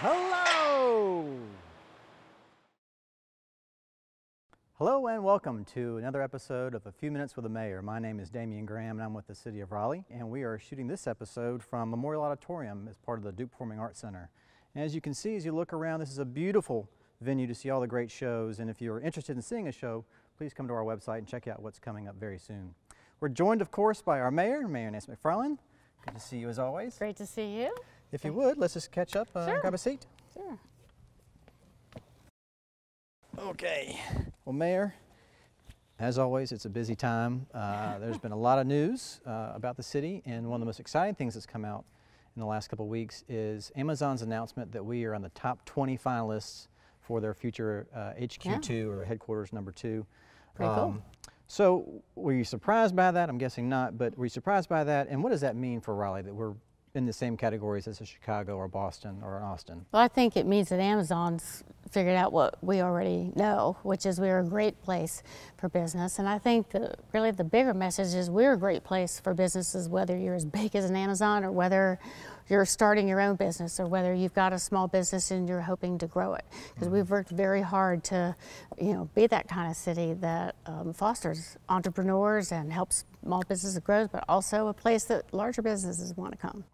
Hello! Hello and welcome to another episode of A Few Minutes with the Mayor. My name is Damian Graham and I'm with the City of Raleigh, and we are shooting this episode from Memorial Auditorium as part of the Duke Performing Arts Center. And as you can see, as you look around, this is a beautiful venue to see all the great shows, and if you're interested in seeing a show, please come to our website and check out what's coming up very soon. We're joined, of course, by our Mayor, Mayor Nancy McFarland. Good to see you as always. Great to see you. If you would, let's just catch up Sure. and grab a seat. Sure. Okay. Well, Mayor, as always, it's a busy time. There's been a lot of news about the city, and one of the most exciting things that's come out in the last couple of weeks is Amazon's announcement that we are on the top 20 finalists for their future HQ2 or headquarters number 2. Pretty cool. So were you surprised by that? I'm guessing not, but were you surprised by that? And what does that mean for Raleigh, that we're in the same categories as a Chicago or Boston or Austin? Well, I think it means that Amazon's figured out what we already know, which is we're a great place for business. And I think really the bigger message is we're a great place for businesses, whether you're as big as an Amazon or whether you're starting your own business or whether you've got a small business and you're hoping to grow it. Because we've worked very hard to, be that kind of city that fosters entrepreneurs and helps small businesses grow, but also a place that larger businesses want to come.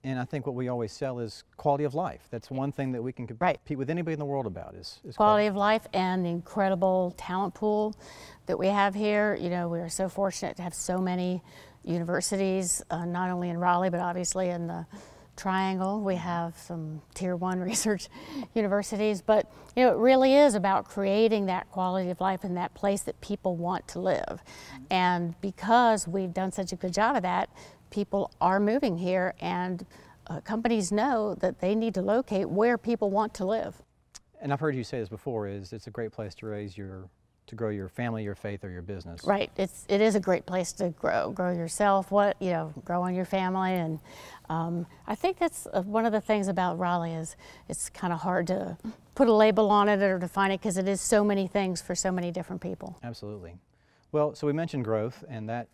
And I think what we always sell is quality of life. That's one thing that we can compete with anybody in the world about is quality of life and the incredible talent pool that we have here. We are so fortunate to have so many universities, not only in Raleigh, but obviously in the Triangle. We have some tier 1 research universities, but it really is about creating that quality of life in that place that people want to live. And because we've done such a good job of that, people are moving here, and companies know that they need to locate where people want to live. And I've heard you say this before, it's a great place to grow your family, your faith, or your business. Right. It is a great place to grow yourself, grow on your family. And I think that's one of the things about Raleigh is it's kind of hard to put a label on it or define it because it is so many things for so many different people. Absolutely. Well, so we mentioned growth, and that,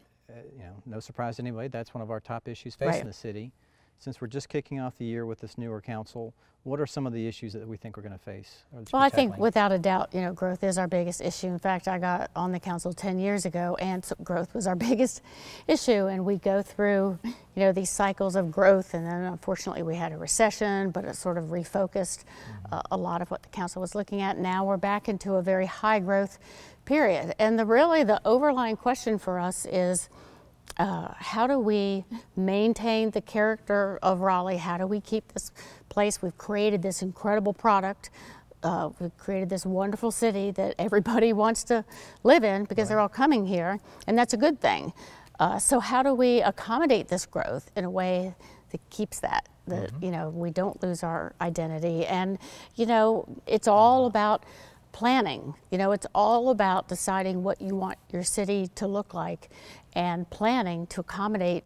no surprise to anybody, that's one of our top issues facing the city. Since we're just kicking off the year with this newer council, what are some of the issues that we think we're going to face? Well, I think without a doubt, growth is our biggest issue. In fact, I got on the council 10 years ago, and so growth was our biggest issue. And we go through, these cycles of growth, and then unfortunately we had a recession, but it sort of refocused a lot of what the council was looking at. Now we're back into a very high growth period. And really the overlying question for us is, how do we maintain the character of Raleigh? How do we keep this place? We've created this incredible product. We've created this wonderful city that everybody wants to live in because they're all coming here, and that's a good thing. So how do we accommodate this growth in a way that keeps that we don't lose our identity? And, it's all about planning. It's all about deciding what you want your city to look like and planning to accommodate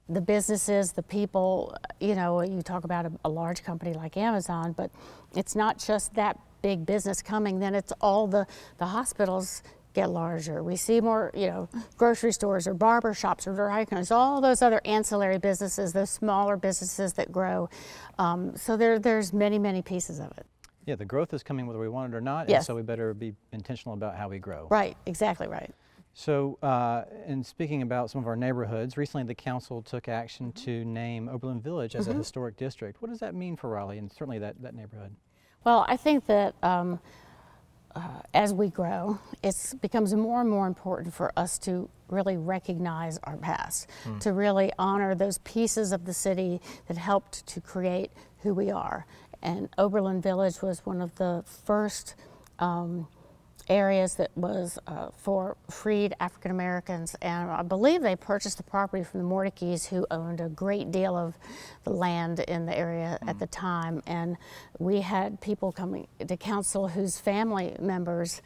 the businesses, the people. You talk about a large company like Amazon, but it's not just that big business coming, then it's all the hospitals get larger. We see more, grocery stores or barber shops or dry cleaners, all those other ancillary businesses, those smaller businesses that grow. So there's many, many pieces of it. Yeah, the growth is coming whether we want it or not, yes. And so we better be intentional about how we grow. Right, exactly right. So, in speaking about some of our neighborhoods, recently the council took action to name Oberlin Village as a historic district. What does that mean for Raleigh and certainly that neighborhood? Well, I think that as we grow, it becomes more and more important for us to really recognize our past, to really honor those pieces of the city that helped to create who we are. And Oberlin Village was one of the first areas that was for freed African Americans, and I believe they purchased the property from the Mordecais, who owned a great deal of the land in the area at the time. And we had people coming to council whose family members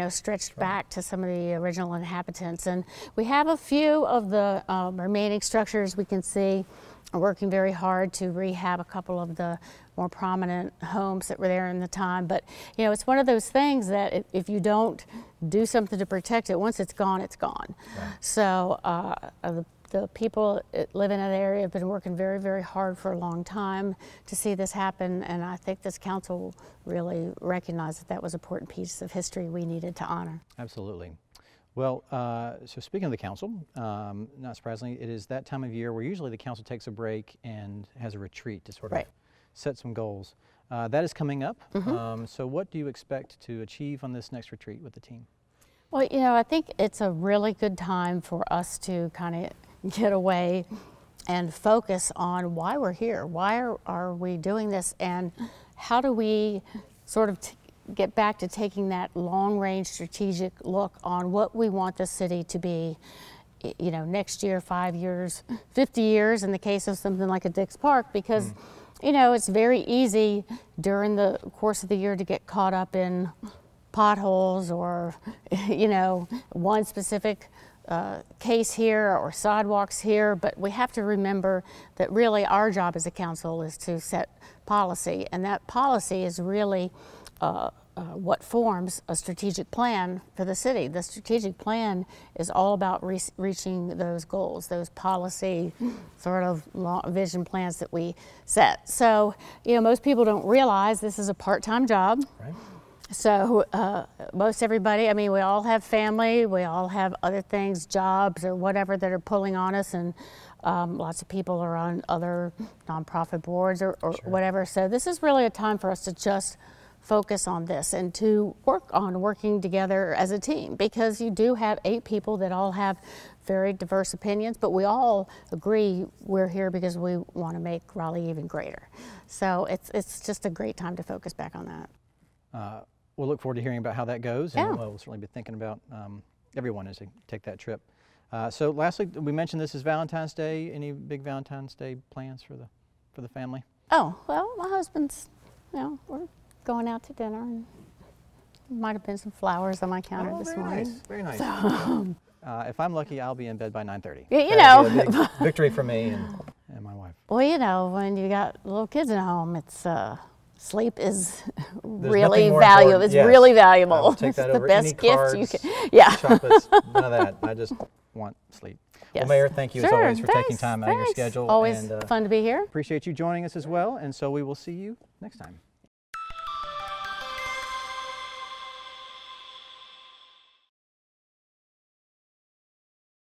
stretched back to some of the original inhabitants. And we have a few of the remaining structures we can see are working very hard to rehab a couple of the more prominent homes that were there in the time. But it's one of those things that if you don't do something to protect it, once it's gone, it's gone. Right. So the The people that live in that area have been working very, very hard for a long time to see this happen, and I think this council really recognized that that was an important piece of history we needed to honor. Absolutely. Well, so speaking of the council, not surprisingly, it is that time of year where usually the council takes a break and has a retreat to sort of set some goals. That is coming up. So what do you expect to achieve on this next retreat with the team? Well, you know, I think it's a really good time for us to kind of get away and focus on why we're here. Why are we doing this, and how do we sort of get back to taking that long-range strategic look on what we want the city to be, you know, next year, 5 years, 50 years in the case of something like a Dix Park, because you know, it's very easy during the course of the year to get caught up in potholes or, you know, one specific case here or sidewalks here, but we have to remember that really our job as a council is to set policy, and that policy is really what forms a strategic plan for the city. The strategic plan is all about reaching those goals, those policy sort of vision plans that we set. So, you know, most people don't realize this is a part-time job. Right. So most everybody, I mean, we all have family, we all have other things, jobs or whatever that are pulling on us, and lots of people are on other nonprofit boards or whatever. So this is really a time for us to just focus on this and to work on working together as a team, because you do have 8 people that all have very diverse opinions, but we all agree we're here because we want to make Raleigh even greater. So it's just a great time to focus back on that. We'll look forward to hearing about how that goes, and we'll certainly be thinking about everyone as they take that trip. So lastly, we mentioned this is Valentine's Day. Any big Valentine's Day plans for the family? Oh, well, my husband's, you know, we're going out to dinner, and might have been some flowers on my counter this morning. Nice, very nice. So, if I'm lucky, I'll be in bed by 9:30. You know, be a big victory for me and my wife. Well, you know, when you got little kids at home, it's sleep is really valuable. It's really valuable. I'll take that it's over the best any gift cards, you can. Yeah. Chocolates, none of that. I just want sleep. Yes. Well, Mayor, thank you as always for taking time out of your schedule. Always fun to be here. Appreciate you joining us as well, and so we will see you next time.